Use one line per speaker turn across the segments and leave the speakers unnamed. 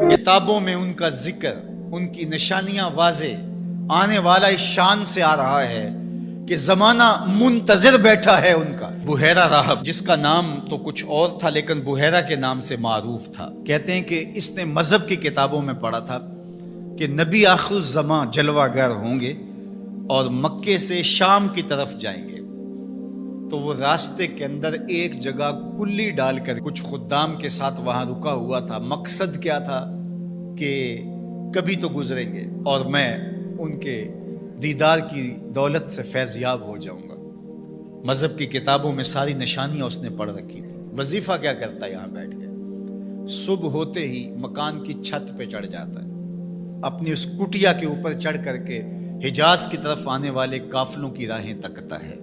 کتابوں میں ان کا ذکر، ان کی نشانیاں واضح، آنے والا اس شان سے آ رہا ہے کہ زمانہ منتظر بیٹھا ہے ان کا۔ بحیرہ راہب، جس کا نام تو کچھ اور تھا لیکن بحیرہ کے نام سے معروف تھا، کہتے ہیں کہ اس نے مذہب کی کتابوں میں پڑھا تھا کہ نبی آخر الزمان جلوہ گر ہوں گے اور مکے سے شام کی طرف جائیں گے، تو وہ راستے کے اندر ایک جگہ کلی ڈال کر کچھ خدام کے ساتھ وہاں رکا ہوا تھا۔ مقصد کیا تھا کہ کبھی تو گزریں گے اور میں ان کے دیدار کی دولت سے فیض یاب ہو جاؤں گا۔ مذہب کی کتابوں میں ساری نشانیاں اس نے پڑھ رکھی تھی۔ وظیفہ کیا کرتا ہے؟ یہاں بیٹھ کے صبح ہوتے ہی مکان کی چھت پہ چڑھ جاتا ہے، اپنی اس کٹیا کے اوپر چڑھ کر کے حجاز کی طرف آنے والے قافلوں کی راہیں تکتا ہے۔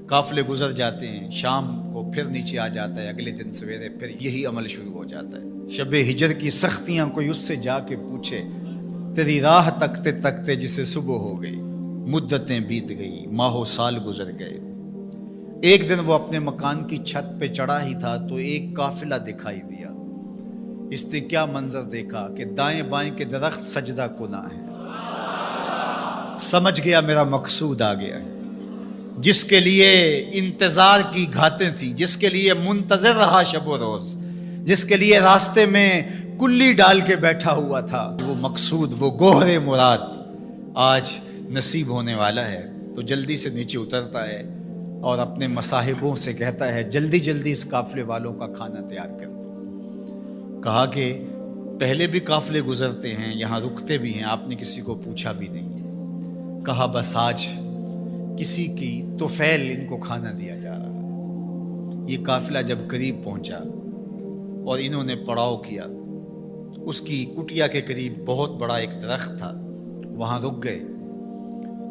قافلے گزر جاتے ہیں، شام کو پھر نیچے آ جاتا ہے، اگلے دن سویرے پھر یہی عمل شروع ہو جاتا ہے۔ شب ہجر کی سختیاں کوئی اس سے جا کے پوچھے، تیری راہ تکتے تکتے جسے صبح ہو گئی، مدتیں بیت گئی، ماہ و سال گزر گئے۔ ایک دن وہ اپنے مکان کی چھت پہ چڑھا ہی تھا تو ایک قافلہ دکھائی دیا۔ اس نے کیا منظر دیکھا کہ دائیں بائیں کے درخت سجدہ کناں ہیں۔ سمجھ گیا میرا مقصود آ گیا ہے، جس کے لیے انتظار کی گھاتیں تھیں، جس کے لیے منتظر رہا شب و روز، جس کے لیے راستے میں کلی ڈال کے بیٹھا ہوا تھا، وہ مقصود، وہ گوہر مراد آج نصیب ہونے والا ہے۔ تو جلدی سے نیچے اترتا ہے اور اپنے مصاحبوں سے کہتا ہے، جلدی جلدی اس قافلے والوں کا کھانا تیار کر دو۔ کہا کہ پہلے بھی قافلے گزرتے ہیں، یہاں رکتے بھی ہیں، آپ نے کسی کو پوچھا بھی نہیں ہے۔ کہا بس آج کسی کی توفیل ان کو کھانا دیا جا رہا ہے۔ یہ قافلہ جب قریب پہنچا اور انہوں نے پڑاؤ کیا، اس کی کٹیا کے قریب بہت بڑا ایک درخت تھا، وہاں رک گئے۔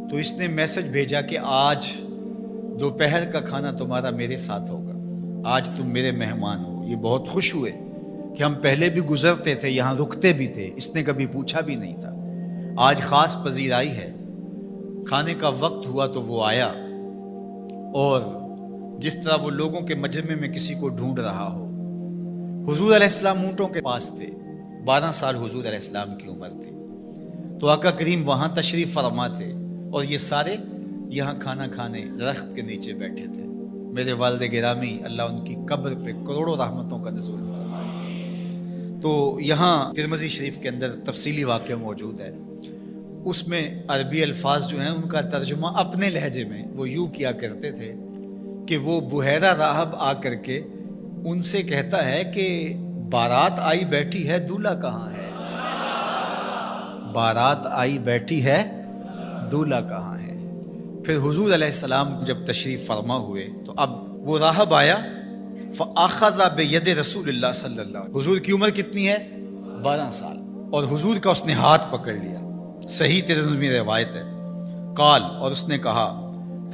تو اس نے میسج بھیجا کہ آج دوپہر کا کھانا تمہارا میرے ساتھ ہوگا، آج تم میرے مہمان ہو۔ یہ بہت خوش ہوئے کہ ہم پہلے بھی گزرتے تھے، یہاں رکتے بھی تھے، اس نے کبھی پوچھا بھی نہیں تھا، آج خاص پذیرائی ہے۔ کھانے کا وقت ہوا تو وہ آیا، اور جس طرح وہ لوگوں کے مجمع میں کسی کو ڈھونڈ رہا ہو۔ حضور علیہ السلام اونٹوں کے پاس تھے، 12 سال حضور علیہ السلام کی عمر تھی، تو آقا کریم وہاں تشریف فرما تھے اور یہ سارے یہاں کھانا کھانے درخت کے نیچے بیٹھے تھے۔ میرے والد گرامی، اللہ ان کی قبر پہ کروڑوں رحمتوں کا نزول فرمائے۔ تو یہاں ترمذی شریف کے اندر تفصیلی واقعہ موجود ہے، اس میں عربی الفاظ جو ہیں ان کا ترجمہ اپنے لہجے میں وہ یوں کیا کرتے تھے کہ وہ بحیرہ راہب آ کر کے ان سے کہتا ہے کہ بارات آئی بیٹھی ہے، دولہا کہاں ہے؟ بارات آئی بیٹھی ہے، دولہا کہاں ہے؟ پھر حضور علیہ السلام جب تشریف فرما ہوئے تو اب وہ راہب آیا، فَأَخَذَ بِيَدِ رسول اللہ صلی اللہ علیہ وسلم۔ حضور کی عمر کتنی ہے؟ 12 سال، اور حضور کا اس نے ہاتھ پکڑ لیا۔ صحیح ترمذی روایت ہے۔ قال، اور اس نے کہا،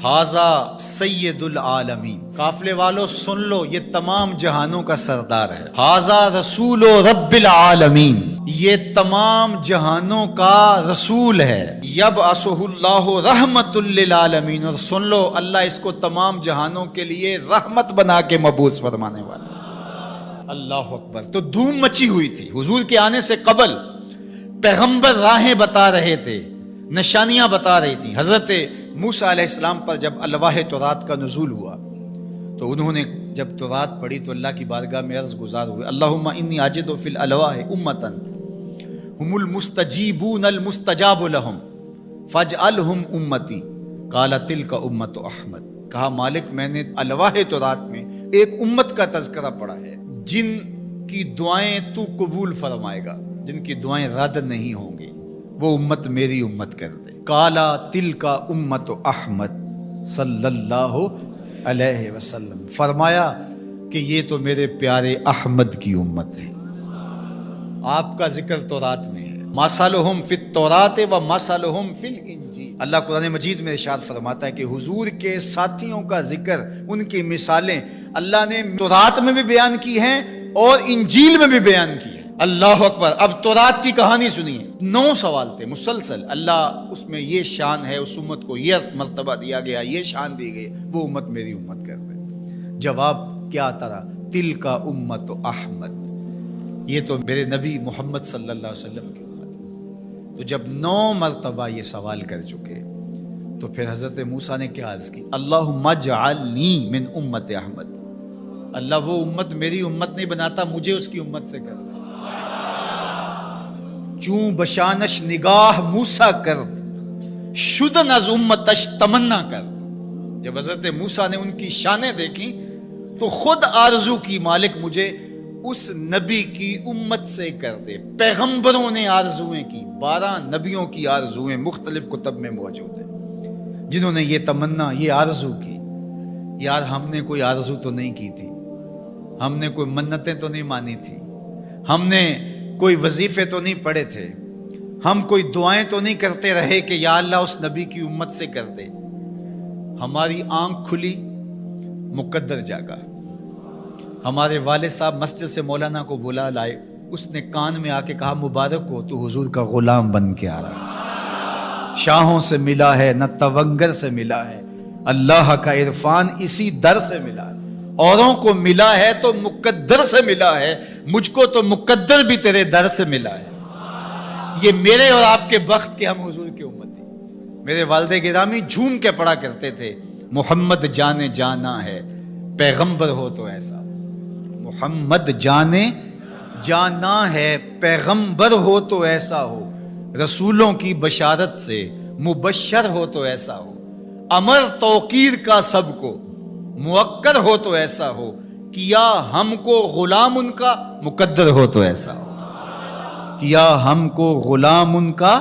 ھذا سید العالمین، قافلے والو سن لو، یہ تمام جہانوں کا سردار ہے۔ ھذا رسول رب العالمین، یہ تمام جہانوں کا رسول ہے۔ یبعثہ اللہ رحمت للعالمین، اور سن لو اللہ اس کو تمام جہانوں کے لیے رحمت بنا کے مبعوث فرمانے والا۔ اللہ اکبر۔ تو دھوم مچی ہوئی تھی حضور کے آنے سے قبل، پیغمبر راہیں بتا رہے تھے، نشانیاں بتا رہی تھی۔ حضرت موسیٰ علیہ السلام پر جب الواح تورات کا نزول ہوا تو انہوں نے جب تورات پڑھی تو اللہ کی بارگاہ میں عرض گزار ہوئے، اللہم انی اجد فی الالواح امتا هم المستجیبون المستجاب لهم فاجعلهم امتی، قال تلک امت احمد۔ کہا مالک، میں نے الواح تورات میں ایک امت کا تذکرہ پڑھا ہے جن کی دعائیں تو قبول فرمائے گا، جن کی دعائیں رد نہیں ہوں گی، وہ امت میری امت کر دے۔ کالا تلک امت احمد صلی اللہ علیہ وسلم، فرمایا کہ یہ تو میرے پیارے احمد کی امت ہے۔ آپ کا ذکر تورات میں ہے، مثلہم فی التوراۃ و مثلہم فی الانجیل۔ اللہ قرآن مجید میں ارشاد فرماتا ہے کہ حضور کے ساتھیوں کا ذکر، ان کی مثالیں اللہ نے تورات میں بھی بیان کی ہیں اور انجیل میں بھی بیان کی ہیں۔ اللہ اکبر. اب تورات کی کہانی سنیے. 9 سوال تھے مسلسل. اللہ اس میں یہ شان ہے, اس امت کو یہ مرتبہ دیا گیا, یہ شان دی گئی, وہ امت میری امت کر دے. جواب کیا آتا رہا؟ تل کا امت احمد, یہ تو میرے نبی محمد صلی اللہ علیہ وسلم کی امت ہے. تو جب 9 مرتبہ یہ سوال کر چکے تو پھر حضرت موسیٰ نے کیا عرض کی؟ اللہم اجعلنی من امت احمد. اللہ وہ امت میری امت نہیں بناتا, مجھے اس کی امت سے کر. چوں بشانش نگاہ موسیٰ کرد شدن از امتش تمنا کرد. جب حضرت موسیٰ نے ان کی شانیں دیکھی تو خود آرزو کی, مالک مجھے اس نبی کی امت سے کر دے. پیغمبروں نے آرزویں کی, 12 نبیوں کی آرزویں مختلف کتب میں موجود ہیں, جنہوں نے یہ تمنا, یہ آرزو کی. یار ہم نے کوئی آرزو تو نہیں کی تھی, ہم نے کوئی منتیں تو نہیں مانی تھی, ہم نے کوئی وظیفے تو نہیں پڑھے تھے, ہم کوئی دعائیں تو نہیں کرتے رہے کہ یا اللہ اس نبی کی امت سے کر دے. ہماری آنکھ کھلی, مقدر جاگا. ہمارے والد صاحب مسجد سے مولانا کو بلا لائے, اس نے کان میں آ کے کہا مبارک ہو تو حضور کا غلام بن کے آ رہا ہے. شاہوں سے ملا ہے نہ تونگر سے ملا ہے, اللہ کا عرفان اسی در سے ملا ہے. اوروں کو ملا ہے تو مقدر سے ملا ہے, مجھ کو تو مقدر بھی تیرے در سے ملا ہے. یہ میرے اور آپ کے بخت کے ہم حضور کی امت ہیں. میرے والد گرامی جھوم کے پڑھا کرتے تھے, محمد جانے جانا ہے پیغمبر ہو تو ایسا. محمد جانے جانا ہے پیغمبر ہو تو ایسا ہو, رسولوں کی بشارت سے مبشر ہو تو ایسا ہو, امر توقیر کا سب کو موکر ہو تو ایسا ہو, کیا ہم کو غلام ان کا مقدر ہو تو ایسا ہو. کیا ہم کو غلام ان کا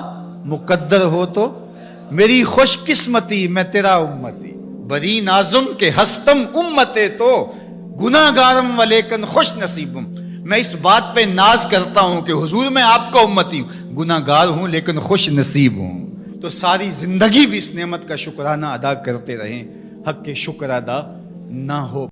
مقدر ہو تو, میری خوش قسمتی میں تیرا امتی, بری نازم کے ہستم امتے تو گناہ گارم و لیکن خوش نصیبم. میں اس بات پہ ناز کرتا ہوں کہ حضور میں آپ کا امتی ہوں, گناہ گار ہوں لیکن خوش نصیب ہوں. تو ساری زندگی بھی اس نعمت کا شکرانہ ادا کرتے رہیں, حق کے شکر ادا نہ ہو.